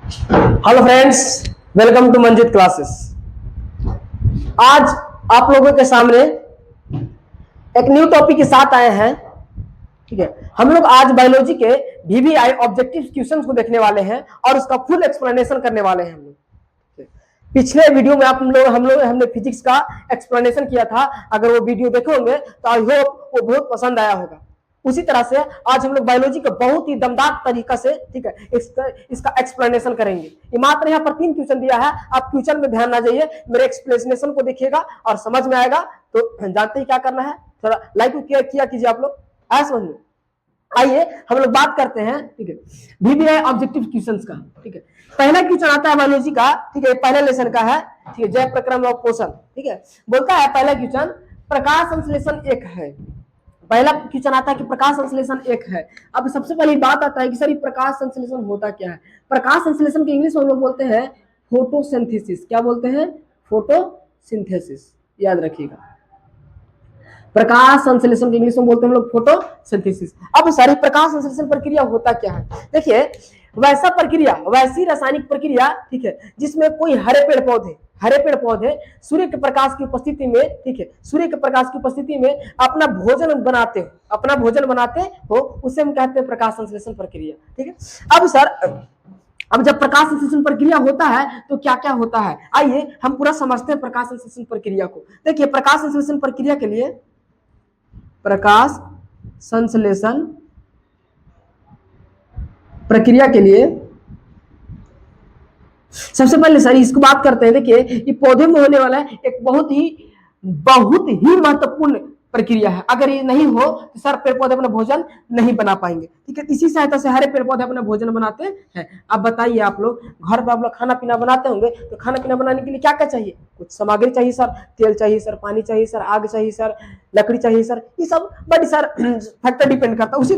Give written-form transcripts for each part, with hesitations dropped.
Hello friends, welcome to Manjit classes. आज आप लोगों के सामने एक न्यू टॉपिक के साथ आए हैं। ठीक है, हम लोग आज बायोलॉजी के VBI ऑब्जेक्टिव क्वेश्चंस को देखने वाले हैं और उसका फुल एक्सप्लेनेशन करने वाले हैं। हम लोग पिछले वीडियो में हमने फिजिक्स का एक्सप्लेनेशन किया था। अगर वो वीडियो देखे होंगे तो आई होप वो बहुत पसंद आया होगा। उसी तरह से आज हम लोग बायोलॉजी का बहुत ही दमदार तरीका से, ठीक है, इसका एक्सप्लेनेशन करेंगे। ये मात्र यहाँ पर 3 क्वेश्चन दिया है, आप क्वेश्चन में ध्यान ना जाइए, मेरे एक्सप्लेनेशन को देखिएगा और समझ में आएगा तो जानते ही क्या करना है। थोड़ा लाइक किया कीजिए आप लोग, आया समझ में। आइए हम लोग बात करते हैं, ठीक है, VBI ऑब्जेक्टिव क्वेश्चंस का। ठीक है, पहला क्वेश्चन आता है बायोलॉजी का, ठीक है, पहले लेसन का है, ठीक है, जैव प्रक्रम और पोषण। ठीक है, बोलता है पहला क्वेश्चन, प्रकाश संश्लेषण एक है। पहला क्वेश्चन आता है कि प्रकाश संश्लेषण एक है। अब सबसे पहली बात आता है कि सर ये प्रकाश संश्लेषण होता क्या है। प्रकाश संश्लेषण के इंग्लिश में हम लोग बोलते हैं फोटोसिंथेसिस। क्या बोलते हैं? फोटोसिंथेसिस। याद रखिएगा, प्रकाश संश्लेषण के इंग्लिश में बोलते हैं हम लोग फोटोसिंथेसिस। अब सारी प्रकाश संश्लेषण प्रक्रिया होता क्या है? देखिए, वैसा प्रक्रिया, वैसी रासायनिक प्रक्रिया, ठीक है, जिसमें कोई हरे पेड़ पौधे सूर्य के प्रकाश की उपस्थिति में, ठीक है, सूर्य के प्रकाश की उपस्थिति में अपना भोजन बनाते हो, उसे हम कहते हैं प्रकाश संश्लेषण प्रक्रिया। ठीक है, अब सर, अब जब प्रकाश संश्लेषण प्रक्रिया होता है तो क्या क्या होता है, आइए हम पूरा समझते हैं प्रकाश संश्लेषण प्रक्रिया को। देखिए, प्रकाश संश्लेषण प्रक्रिया के लिए, प्रकाश संश्लेषण प्रक्रिया के लिए सबसे पहले सर इसको बात करते हैं। देखिए, ये पौधे में होने वाला एक बहुत ही महत्वपूर्ण प्रक्रिया है। अगर ये नहीं हो तो सर पेड़ पौधे अपना भोजन नहीं बना पाएंगे। ठीक है, इसी सहायता से हरे पेड़ पौधे अपना भोजन बनाते हैं। अब बताइए, आप लोग घर पर आप लोग खाना पीना बनाते होंगे, तो खाना पीना बनाने के लिए क्या क्या चाहिए? कुछ सामग्री चाहिए सर, तेल चाहिए सर, पानी चाहिए सर, आग चाहिए सर, लकड़ी चाहिए सर, ये सब बड़ी सर फैक्टर डिपेंड करता है। उसी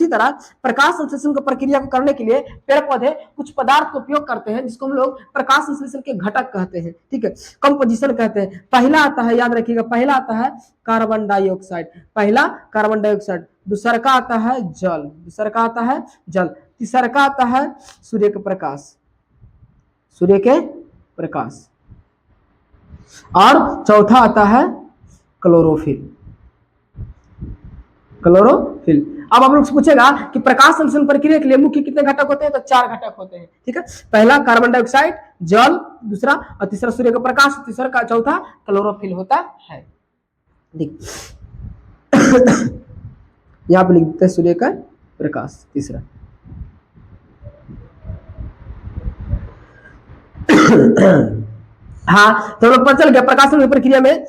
तरह प्रकाश संश्लेषण की प्रक्रिया को करने के लिए पेड़ पौधे कुछ पदार्थ का उपयोग करते हैं, जिसको हम लोग प्रकाश संश्लेषण के घटक कहते हैं। ठीक है, कंपोजिशन कहते हैं। पहला आता है, याद रखिएगा, पहला आता है कार्बन डाइऑक्साइड। पहला कार्बन डाइऑक्साइड, दूसरा का आता है जल, तीसरा का आता है सूर्य के प्रकाश, और चौथा आता है क्लोरोफिल। अब आप लोग से पूछेगा कि प्रकाश संश्लेषण प्रक्रिया के लिए मुख्य कितने घटक होते हैं, तो 4 घटक होते हैं। ठीक है, पहला कार्बन डाइऑक्साइड, जल, दूसरा और तीसरा सूर्य का प्रकाश, तीसरा का चौथा क्लोरोफिल होता है। यहां पर लिख देते हैं सूर्य का प्रकाश, तीसरा। हाँ, तो लोग पता चल गया, प्रकाश संश्लेषण प्रक्रिया में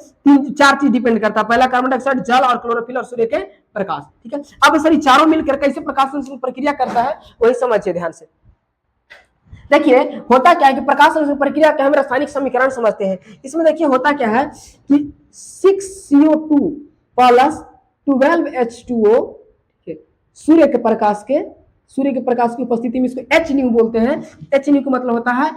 4 चीज डिपेंड करता है। पहला कार्बन डाइऑक्साइड, जल और क्लोरोफिल और सूर्य के प्रकाश। ठीक है, अब सर चारों मिलकर कैसे प्रकाश संश्लेषण प्रक्रिया करता है, वही समझिए ध्यान से। देखिए, होता क्या है कि प्रकाश संश्लेषण प्रक्रिया का हम रासायनिक समीकरण समझते हैं। इसमें देखिए होता क्या है कि 6CO2 प्लस 12H2O, सूर्य के प्रकाश की उपस्थिति में, इसको HNU बोलते हैं। HNU का मतलब होता है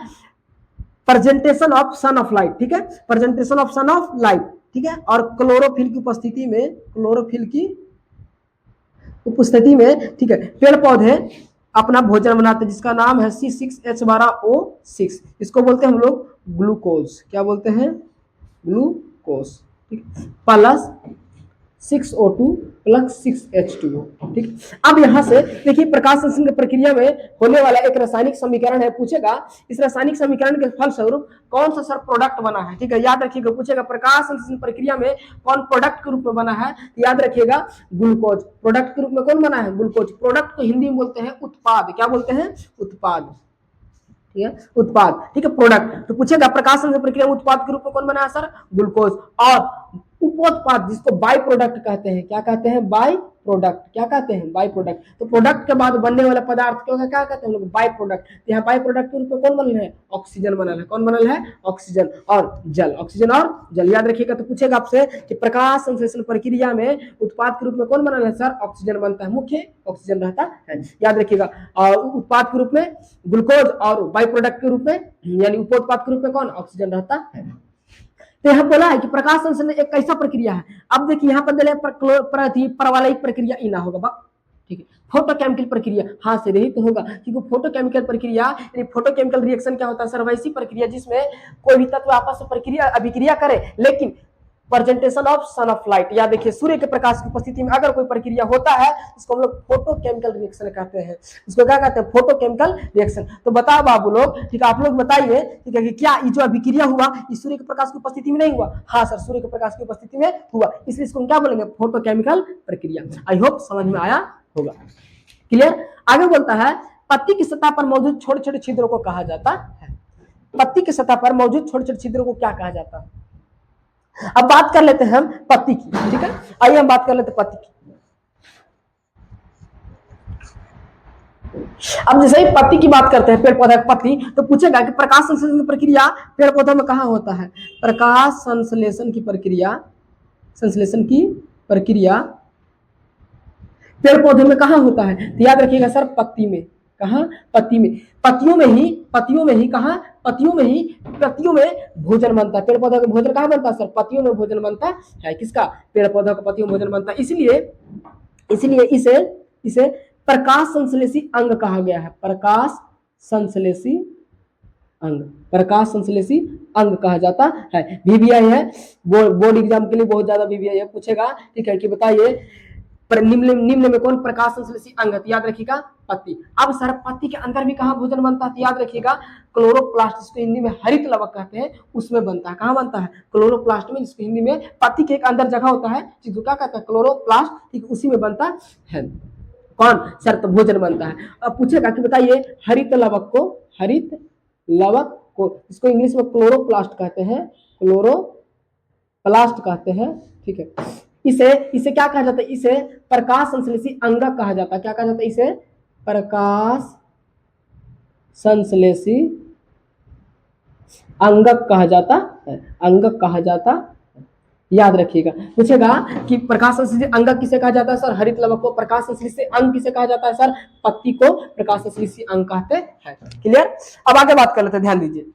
presentation of son of light. ठीक है, presentation of son of light. ठीक है, और क्लोरोफिल की उपस्थिति में, ठीक है, पेड़ पौधे अपना भोजन बनाते हैं, जिसका नाम है C6H12O6। इसको बोलते हैं हम लोग ग्लूकोज। क्या बोलते हैं? ग्लूकोज। ठीक, प्लस 6O2 प्लस 6H2O। ठीक, अब यहां से देखिए, प्रकाश संश्लेषण प्रक्रिया में होने वाला एक रासायनिक समीकरण है। पूछेगा इस रासायनिक समीकरण के फलस्वरूप कौन सा सर प्रोडक्ट बना है। ठीक है, याद रखिएगा, पूछेगा प्रकाश संश्लेषण प्रक्रिया में कौन प्रोडक्ट के रूप में बना है, याद रखिएगा ग्लूकोज। प्रोडक्ट के रूप में कौन बना है? ग्लूकोज। प्रोडक्ट को हिंदी में बोलते हैं उत्पाद। क्या बोलते हैं? उत्पाद। ठीक है, उत्पाद। ठीक है, प्रोडक्ट। तो पूछेगा प्रकाश संश्लेषण प्रक्रिया में उत्पाद के रूप में कौन बना है सर? ग्लूकोज। और उपोत्पाद, जिसको बाई प्रोडक्ट कहते हैं। क्या कहते हैं? By product. क्या कहते हैं? By product. तो प्रोडक्ट के बाद बनने वाले पदार्थ को क्या कहते हैं लोग? By product. यहाँ बाई प्रोडक्ट के रूप में कौन बनल है? ऑक्सीजन बनल है। कौन बनल है? ऑक्सीजन और जल। ऑक्सीजन और जल, याद रखिएगा। तो पूछेगा आपसे कि प्रकाश संश्लेषण प्रक्रिया में उत्पाद के रूप में कौन बनल है सर? ऑक्सीजन बनता है, मुख्य ऑक्सीजन रहता है, याद रखिएगा। और उत्पाद के रूप में ग्लूकोज और बाई प्रोडक्ट के रूप में यानी उपोत्पाद के रूप में कौन? ऑक्सीजन रहता है। तो यहाँ बोला है कि प्रकाश संश्लेषण एक कैसा प्रक्रिया है। अब देखिए यहाँ पर परवलयिक प्रक्रिया ई ना होगा, ठीक है, फोटोकेमिकल प्रक्रिया, हाँ सर यही तो होगा, क्योंकि फोटोकेमिकल प्रक्रिया यानी फोटोकेमिकल रिएक्शन क्या होता है सर, वैसी प्रक्रिया जिसमें कोई भी तत्व आपस में प्रक्रिया अभिक्रिया करे लेकिन presentation of son of light, या देखिए सूर्य के प्रकाश की उपस्थिति में अगर कोई प्रक्रिया होता है इसको हम लोग फोटोकेमिकल रिएक्शन कहते हैं। इसको क्या कहते हैं, फोटोकेमिकल रिएक्शन। तो बताओ बाबू लोग, ठीक है, आप लोग बताइए, ठीक है, कि क्या ये जो अभिक्रिया हुआ इस सूर्य के प्रकाश की उपस्थिति में नहीं हुआ? हाँ सर, सूर्य के प्रकाश की उपस्थिति में हुआ, इसलिए इसको क्या बोलेंगे, फोटोकेमिकल प्रक्रिया। आई होप समझ में आया होगा, क्लियर। आगे बोलता है पत्ती की सतह पर मौजूद छोटे छोटे छिद्रों को कहा जाता है। पत्ती की सतह पर मौजूद छोटे छोटे छिद्रों को क्या कहा जाता है? अब बात कर लेते हैं हम पत्ती की, ठीक है, आइए हम बात कर लेते हैं पत्ती की। अब जैसे ही पत्ती की बात करते हैं, पेड़ पौधा की पत्ती, तो पूछेगा कि प्रकाश संश्लेषण की प्रक्रिया पेड़ पौधा में कहाँ होता है? प्रकाश संश्लेषण की प्रक्रिया, संश्लेषण की प्रक्रिया पेड़ पौधे में कहाँ होता है? तो याद रखिएगा सर, पत्ती में। कहाँ? पत्ती में। पत्तियों में ही कहाँ? पत्तियों में भोजन बनता है। पेड़ पौधा का भोजन कहाँ बनता है सर? पत्तियों में भोजन बनता है। किसका? पेड़ पौधा का पत्तियों में भोजन बनता है। इसलिए इसे प्रकाश संश्लेषी अंग कहा गया है। प्रकाश संश्लेषी अंग कहा जाता है। VBI है, बोर्ड एग्जाम के लिए बहुत ज्यादा VBI है, पूछेगा, ठीक है, कि बताइए निम्न में कौन प्रकाश संश्लेषी अंग है? याद रखिएगा पत्ती। अब सर पत्ती के अंदर भी कहाँ भोजन बनता है? याद रखिएगा क्लोरोप्लास्ट, जिसको हिंदी में हरित लवक कहते हैं, उसमें बनता है। कहाँ बनता है? क्लोरोप्लास्ट में, जिसको हिंदी में पत्ती के एक अंदर जगह होता है जिसको क्या कहता है? क्लोरोप्लास्ट, ठीक, उसी में बनता है। कौन सर? तो भोजन बनता है। अब पूछेगा कि बताइए हरित लवक को इसको इंग्लिश में क्लोरोप्लास्ट कहते हैं, क्लोरोप्लास्ट कहते हैं, ठीक है। इसे क्या कहा जाता है? इसे प्रकाश संश्लेषी अंगक कहा जाता है। क्या कहा जाता है? इसे प्रकाश संश्लेषी अंगक कहा जाता है, अंगक कहा जाता। याद रखिएगा, पूछेगा कि प्रकाश संश्लेषी अंगक किसे कहा जाता है सर? हरित लवक को। प्रकाश संश्लेषी अंग किसे कहा जाता है सर? पत्ती को प्रकाश संश्लेषी अंग कहते हैं। क्लियर। अब आगे बात कर लेते हैं, ध्यान दीजिए।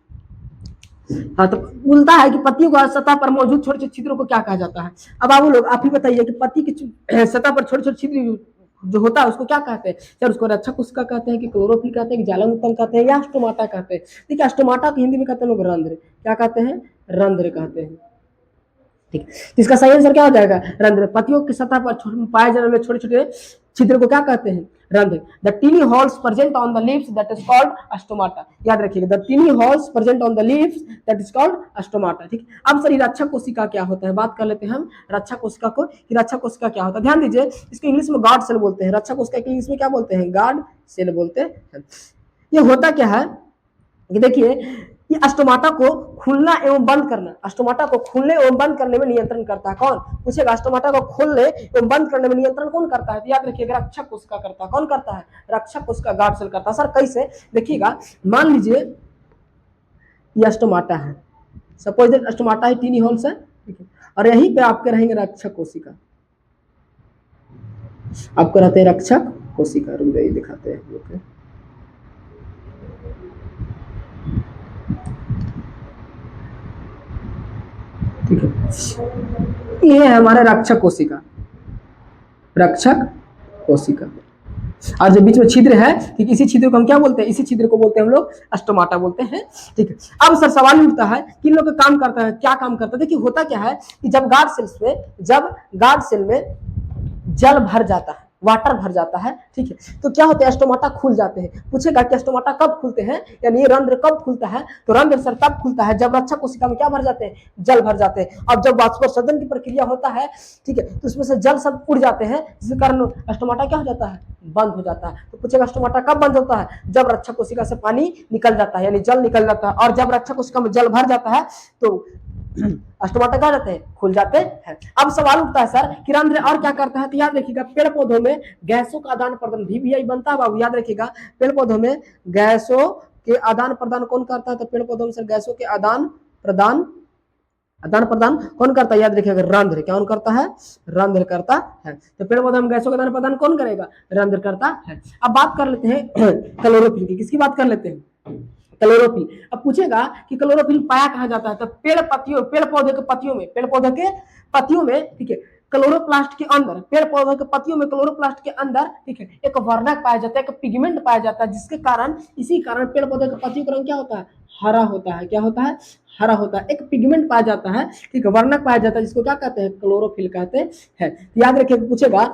हाँ, तो बोलता है कि पत्तियों का सतह पर मौजूद छोटे छोटे छिद्रों को क्या कहा जाता है? अब आप लोग आप ही बताइए कि पत्ती की सतह पर छोटे छोटे छिद्र जो होता है उसको क्या कहते हैं सर? उसको रक्षक कोशिका कहते हैं, कि क्लोरोफिल कहते हैं, कि जालंतन कहते हैं, या स्टोमाटा कहते हैं? देखिए स्टोमाटा को हिंदी में कहते हैं लोग रंध्र। क्या कहते हैं? रंध्र कहते हैं, ठीक है। इसका सही आंसर क्या हो जाएगा? रंध्र। पत्तियों की सतह पर पाए जाने वाले छोटे छोटे छिद्र को क्या कहते हैं? रंध्र। The tiny holes present on the leaves that is called stomata. याद रखिएगा, the tiny holes present on the leaves that is called stomata, ठीक। अब सर रक्षक कोशिका क्या होता है? बात कर लेते हैं हम रक्षक कोशिका को, कि रक्षक कोशिका क्या होता है। ध्यान दीजिए, इसको इंग्लिश में गार्ड सेल बोलते हैं। रक्षक कोशिका के इंग्लिश में क्या बोलते हैं? गार्ड सेल बोलते हैं। ये होता क्या है कि देखिए, ये स्टोमाटा को खुलना एवं बंद करना, स्टोमाटा को खुलने एवं बंद करने में नियंत्रण करता है। कौन? पूछेगा स्टोमाटा को खोलने एवं बंद करने में नियंत्रण कौन करता है? तो याद रखिएगा रक्षक कोशिका करता है। कौन करता है? रक्षक कोशिका, गार्ड सेल करता है। सर कैसे? देखिएगा, मान लीजिए ये स्टोमाटा है, सपोज दैट स्टोमाटा है, टीनी होल्स है, ठीक है, और यहीं पे आपके रहेंगे रक्षक कोशिका। आपको रहते हैं रक्षक कोशिका, रुक जाइए दिखाते हैं लोग। ठीक है, ये है हमारा रक्षक कोशिका, रक्षक कोशिका। और जो बीच में छिद्र है, ठीक, इसी छिद्र को हम क्या बोलते हैं? इसी छिद्र को बोलते हैं हम लोग स्टोमाटा बोलते हैं, ठीक है। अब सर सवाल उठता है कि इन लोग का काम करता है, क्या काम करता है? देखिए होता क्या है कि जब गार्ड सेल में जल भर जाता है, वाटर भर जाता है, ठीक है, तो क्या होता है? स्टोमाटा खुल जाते हैं। पूछेगा कि स्टोमाटा कब खुलते हैं, यानी रंध्र कब खुलता है? तो रंध्र सर तब खुलता है जब रक्षक कोशिका में क्या भर जाते हैं? जल भर जाते हैं। अब जब वाष्पोत्सर्जन की प्रक्रिया होता है, ठीक है, तो उसमें से जल सब उड़ जाते हैं, जिसके कारण स्टोमाटा क्या हो जाता है? बंद हो जाता है। तो पूछेगा स्टोमाटा कब बंद होता है? जब रक्षक कोशिका से पानी निकल जाता है, यानी जल निकल जाता है। और जब रक्षक कोशिका में जल भर जाता है तो स्टोमाटा क्या रहते हैं? खुल जाते हैं। अब सवाल उठता है सर कि रंध्र और क्या करता है? तो याद रखिएगा, पेड़ पौधों में गैसों का आदान प्रदान, VBI बनता है बाबू, याद रखिएगा। पेड़ पौधों में गैसों के आदान प्रदान कौन करता है? तो पेड़ पौधों में सर गैसों के आदान प्रदान कौन करता है? याद रखिएगा रंध्र। कौन करता है? रंध्र करता है। तो पेड़ पौधों में गैसों का आदान प्रदान कौन करेगा? रंध्र करता है। अब बात कर लेते हैं क्लोरोफिल की। किसकी बात कर लेते हैं? क्लोरोफिल। अब पूछेगा कि क्लोरोफिल पाया कहाँ जाता है? तो पेड़ पौधे के पत्तियों में, ठीक है, क्लोरोप्लास्ट के अंदर, पेड़ पौधों के पत्तियों में क्लोरोप्लास्ट के अंदर, ठीक है, एक वर्णक पाया जाता है, एक पिगमेंट पाया जाता है, जिसके कारण, इसी कारण पेड़ पौधों के पत्तियों का रंग क्या होता है, हरा होता है। क्या होता है, हरा होता है। एक पिगमेंट पाया जाता है, ठीक है, वर्णक पाया जाता है, जिसको क्या कहते हैं, क्लोरोफिल कहते हैं। याद रखिए, पूछेगा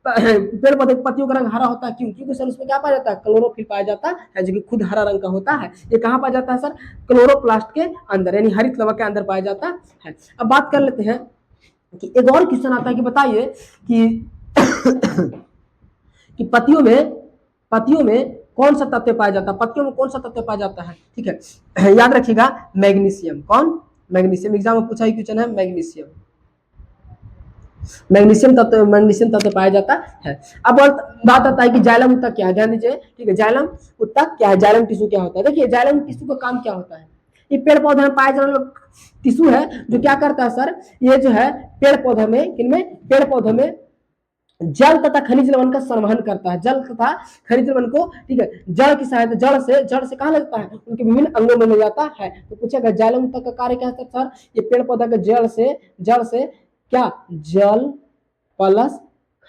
पेड़ पौधे की पत्तियों का रंग हरा होता है क्यों, क्योंकि सर उसमें क्या पाया जाता है, क्लोरोफिल पाया जाता है, जो कि खुद हरा रंग का होता है। ये कहाँ पाया जाता है सर, क्लोरोप्लास्ट के अंदर, यानी हरित लवक के अंदर पाया जाता है। अब बात कर लेते हैं कि एक और क्वेश्चन आता है कि बताइए कि कि पत्तियों में कौन सा तत्व पाया जाता है, पत्तियों में कौन सा तत्व पाया जाता है, ठीक है, याद रखिएगा, मैग्नीशियम। कौन, मैग्नीशियम। एग्जाम में पूछा ही क्वेश्चन है, मैग्नीशियम। मैग्नीशियम तत्व पाया जाता है। अब बात आता है कि जाइलम ऊतक क्या है, ध्यान दीजिए, ठीक है, जाइलम ऊतक क्या है, जाइलम टिश्यू क्या होता है। देखिए, जाइलम टिश्यू का काम क्या होता है, ये पेड़ पौधे में पाए जाने वाला टिश्यू है, जो क्या करता है सर, ये जो है पेड़ पौधे में, किनमें, पेड़ पौधे में जल तथा खनिज लवण का संवहन करता है, जल तथा खनिज लवण को, ठीक है, जड़ की सहायता, जड़ से कहां लगता है, उनके विभिन्न अंगों में ले जाता है। तो पूछेगा जाइलम ऊतक का कार्य क्या है सर, ये पेड़ पौधा के जड़ से क्या, जल प्लस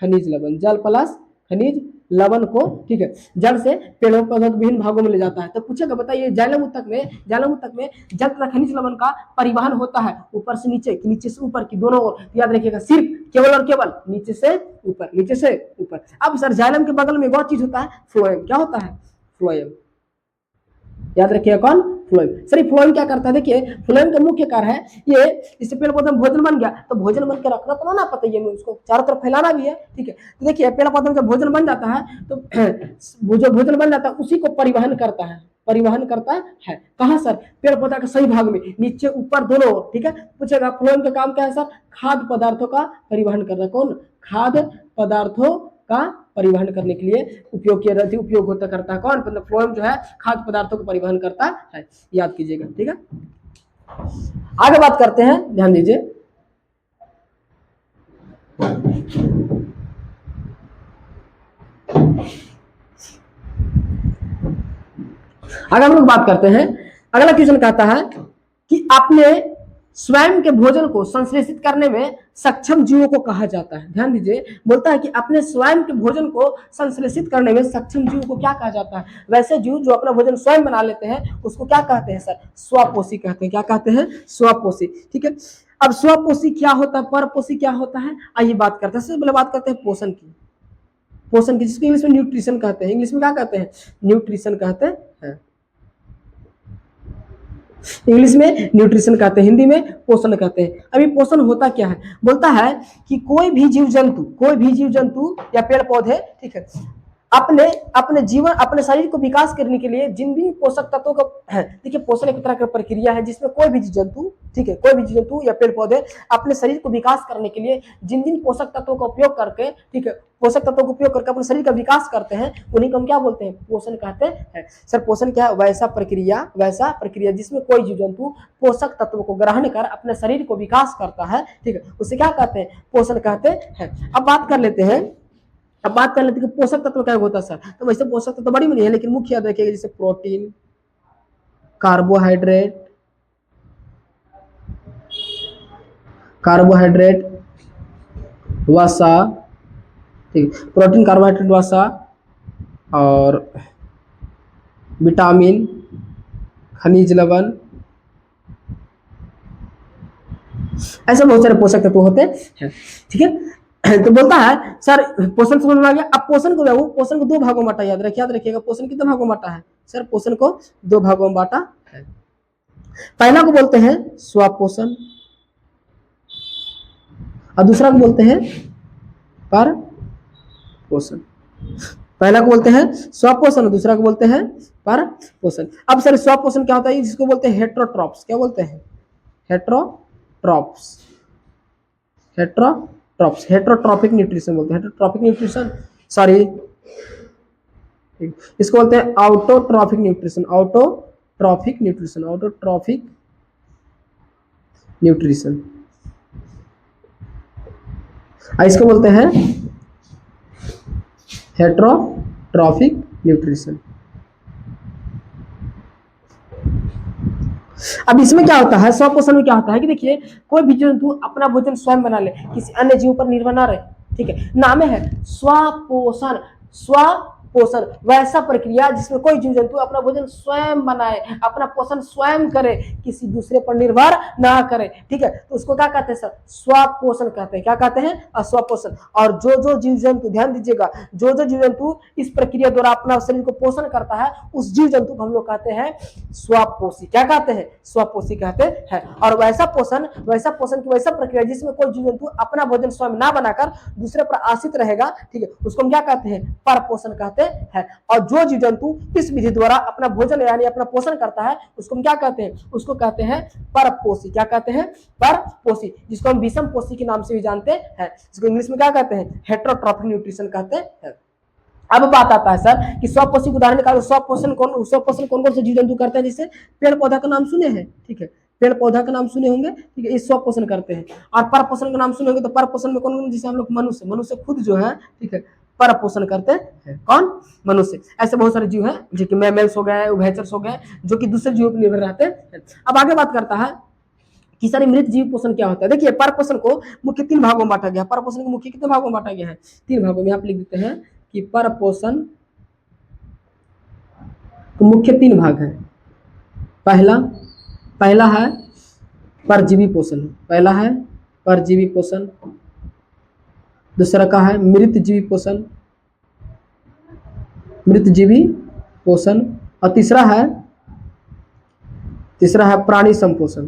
खनिज लवण, जल प्लस खनिज लवण को, ठीक है, जड़ से पेड़ पौधों के विभिन्न भागों में ले जाता है। तो पूछेगा, बताइए, जाइलम ऊतक में जल तथा खनिज लवण का परिवहन होता है ऊपर से नीचे, कि नीचे से ऊपर, की दोनों ओर। याद रखिएगा, सिर्फ केवल और केवल नीचे से ऊपर, नीचे से ऊपर। अब सर जाइलम के बगल में एक और चीज होता है, फ्लोएम। क्या होता है, फ्लोएम। याद रखिएगा, कौन, फ्लोएम। सर फ्लोएम क्या करता है, देखिए, फ्लोएम का मुख्य कार्य है, ये इससे पेड़ पौधे में भोजन बन गया, तो भोजन बन के रखना तो ना पता, ये उसको चारों तरफ फैलाना भी है, ठीक है। तो देखिए, पेड़ पौधे में जब भोजन बन जाता है, तो जो भोजन बन जाता है उसी को परिवहन करता है। कहाँ सर, पेड़ पौधा के सही भाग में, नीचे ऊपर दोनों, ठीक है। पूछेगा, फ्लोएम का काम क्या है सर, खाद्य पदार्थों का परिवहन करना। कौन, खाद्य पदार्थों का परिवहन करने के लिए उपयोग होता करता है। कौन, मतलब फ्लोएम जो है खाद्य पदार्थों को परिवहन करता है, याद कीजिएगा, ठीक है। आगे बात करते हैं, ध्यान दीजिए, अगर हम लोग बात करते हैं, अगला क्वेश्चन कहता है कि अपने स्वयं के भोजन को संश्लेषित करने में सक्षम जीवों को कहा जाता है। ध्यान दीजिए, बोलता है कि अपने स्वयं के भोजन को संश्लेषित करने में सक्षम जीवों को क्या कहा जाता है। वैसे जीव जो अपना भोजन स्वयं बना लेते हैं, उसको क्या कहते हैं सर, स्वपोषी कहते हैं। क्या कहते हैं, स्वपोषी, ठीक है। अब स्वपोषी क्या होता है, परपोषी क्या होता है, आइए बात करते हैं। सबसे पहले बात करते हैं पोषण की, जिसको इंग्लिश में न्यूट्रिशन कहते हैं। इंग्लिश में क्या कहते हैं, न्यूट्रिशन कहते हैं। इंग्लिश में न्यूट्रिशन कहते हैं, हिंदी में पोषण कहते हैं। अभी पोषण होता क्या है, बोलता है कि कोई भी जीव जंतु या पेड़ पौधे, ठीक है, अपने शरीर को विकास करने के लिए जिन भी पोषक तत्वों का है, देखिए, पोषण एक तरह की प्रक्रिया है, जिसमें कोई भी जीव जंतु, ठीक है, कोई भी जीव जंतु या पेड़ पौधे अपने शरीर को विकास करने के लिए जिन पोषक तत्वों का उपयोग करके, ठीक है, पोषक तत्वों का उपयोग करके अपने शरीर का विकास करते हैं, उन्हीं को हम क्या बोलते हैं, पोषण कहते हैं। सर पोषण क्या है, वैसा प्रक्रिया जिसमें कोई जीव जंतु पोषक तत्वों को ग्रहण कर अपने शरीर को विकास करता है, ठीक है, उसे क्या कहते हैं, पोषण कहते हैं। अब बात कर लेते हैं कि पोषक तत्व क्या होता है सर। तो वैसे पोषक तत्व बड़ी बड़ी है, लेकिन मुख्य याद रखिएगा, जैसे प्रोटीन, कार्बोहाइड्रेट, वसा, ठीक, प्रोटीन, कार्बोहाइड्रेट, वसा और विटामिन, खनिज लवण, ऐसे बहुत सारे पोषक तत्व होते हैं, ठीक है। तो बोलता है सर पोषण समझ में आ गया। अब पोषण को दो भागों में बांटा, याद रखिएगा, पोषण कितने भागों में बांटा है सर, पोषण को दो भागों में बांटा है। पहला को बोलते हैं स्वपोषण और दूसरा को बोलते हैं परपोषण। पहला को बोलते हैं स्वपोषण और दूसरा को बोलते हैं परपोषण। अब सर स्वपोषण क्या होता है, जिसको बोलते हैं हेट्रोट्रॉप्स। क्या बोलते हैं, हेट्रोट्रॉपिक न्यूट्रिशन बोलते हैं, हेट्रोट्रॉपिक न्यूट्रिशन, सॉरी, इसको बोलते हैं ऑटोट्रॉफिक न्यूट्रिशन, इसको बोलते हैं हेट्रोट्रॉफिक न्यूट्रिशन। अब इसमें क्या होता है, स्वपोषण में क्या होता है कि देखिए कोई भी जंतु अपना भोजन स्वयं बना ले, किसी अन्य जीव पर निर्भर ना रहे, ठीक है, नाम है स्वपोषण। स्वपोषण वैसा प्रक्रिया जिसमें कोई जीव जंतु अपना भोजन स्वयं बनाए, अपना पोषण स्वयं करे, किसी दूसरे पर निर्भर ना करे, ठीक है, तो उसको क्या कहते हैं सर, स्वपोषण कहते हैं। क्या कहते हैं, स्वपोषण। और जो जीव जंतु, ध्यान दीजिएगा, जो जीव जंतु इस प्रक्रिया द्वारा अपना शरीर को पोषण करता है, उस जीव जंतु को हम लोग कहते हैं स्वपोषी। क्या कहते हैं, स्वपोषी कहते हैं। और वैसा पोषण की वैसा प्रक्रिया जिसमें कोई जीव जंतु अपना भोजन स्वयं ना बनाकर दूसरे पर आश्रित रहेगा, ठीक है, उसको हम क्या कहते हैं, परपोषण कहते हैं। और जो जीव जंतु इस विधि द्वारा अपना भोजन यानी अपना पोषण करता है, उसको हम क्या कहते हैं, उसको कहते हैं परपोषी। क्या कहते हैं, परपोषी, जिसको हम विषम पोषी के नाम से भी जानते हैं, जिसको इंग्लिश में क्या कहते हैं, हेटेरोट्रॉफिक न्यूट्रिशन कहते हैं। अब बात आता है सर कि स्वपोषी के उदाहरण निकालो। स्वपोषण कौन कौन से जीव जंतु करते हैं, जिससे पेड़ पौधा का नाम सुने हैं, ठीक है, पेड़ पौधा का नाम सुने होंगे, ठीक है, ये स्वपोषण करते हैं। और परपोषण का नाम सुने होंगे, तो परपोषण में कौन, जिसे हम लोग मनुष्य खुद जो है, ठीक है, परपोषण करते हैं। कौन, मनुष्य। ऐसे बहुत सारे जीव हैं जो कि मैमल्स हो गए, उभयचर हो गए, जो कि दूसरे जीवों पर निर्भर रहते हैं। अब आगे बात करता है कि सारे मृत जीव पोषण क्या होता है। देखिए परपोषण को मुख्य 3 भागों में बांटा गया। परपोषण को मुख्य कितने भागों में बांटा गया है, 3 भागों में। यहाँ पे लिख देते हैं कि परपोषण तो मुख्य 3 भाग है। पहला है परजीवी पोषण, पहला है परजीवी पोषण, दूसरा का है मृतजीवी पोषण, और तीसरा है प्राणी संपोषण,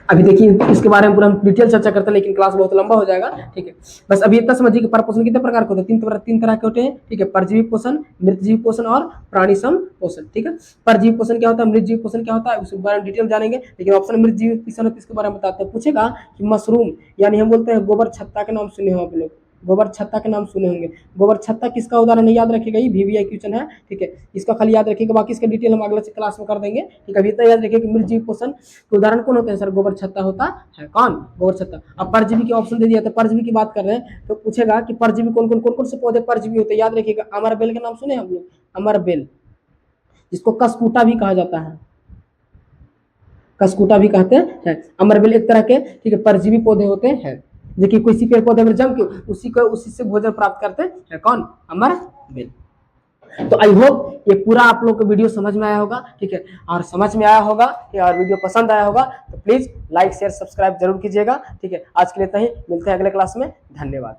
अभी देखिए इसके बारे में पूरा हम डिटेल चर्चा करते हैं, लेकिन क्लास बहुत लंबा हो जाएगा, ठीक है। बस अभी इतना समझिए कि परपोषण कितने प्रकार के होते हैं, 3 तरह के होते हैं, ठीक है, परजीवी पोषण, मृतजीवी पोषण और प्राणी संपोषण, ठीक है। परजीवी पोषण क्या होता है, मृतजीवी पोषण क्या होता है, उसके बारे में डिटेल जानेंगे, लेकिन ऑप्शन मृतजीवी पोषण इसके बारे में बताते हैं। पूछेगा कि मशरूम यानी हम बोलते हैं गोबर छत्ता के नाम सुने हो आप लोग, गोबर छत्ता के नाम सुने होंगे। गोबर छत्ता किसका उदाहरण नहीं याद रखेगा, ये VVI क्वेश्चन है, ठीक है, इसका खाली याद रखिएगा, बाकी इसका डिटेल हम अगले क्लास में कर देंगे, ठीक है। अभी इतना याद रखिए कि मृतजीवी पोषण के उदाहरण कौन होते हैं सर, गोबर छत्ता होता है। कौन, गोबर छत्ता। अब परजीवी के ऑप्शन दे दिया, तो परजीवी की बात कर रहे हैं, तो पूछेगा कि परजीवी कौन से पौधे परजीवी होते हैं, याद रखिएगा। अमरबेल का नाम सुने हम लोग, अमरबेल, जिसको कसकूटा भी कहा जाता है, कसकूटा भी कहते हैं। अमरबेल एक तरह के, ठीक है, परजीवी पौधे होते हैं, जो कि किसी पेड़ पौधे में जम के उसी से भोजन प्राप्त करते हैं। कौन, अमरबेल। तो आई होप ये पूरा आप लोग को वीडियो समझ में आया होगा, ठीक है, और समझ में आया होगा और वीडियो पसंद आया होगा तो प्लीज लाइक शेयर सब्सक्राइब जरूर कीजिएगा, ठीक है। आज के लिए इतना ही, मिलते हैं अगले क्लास में, धन्यवाद।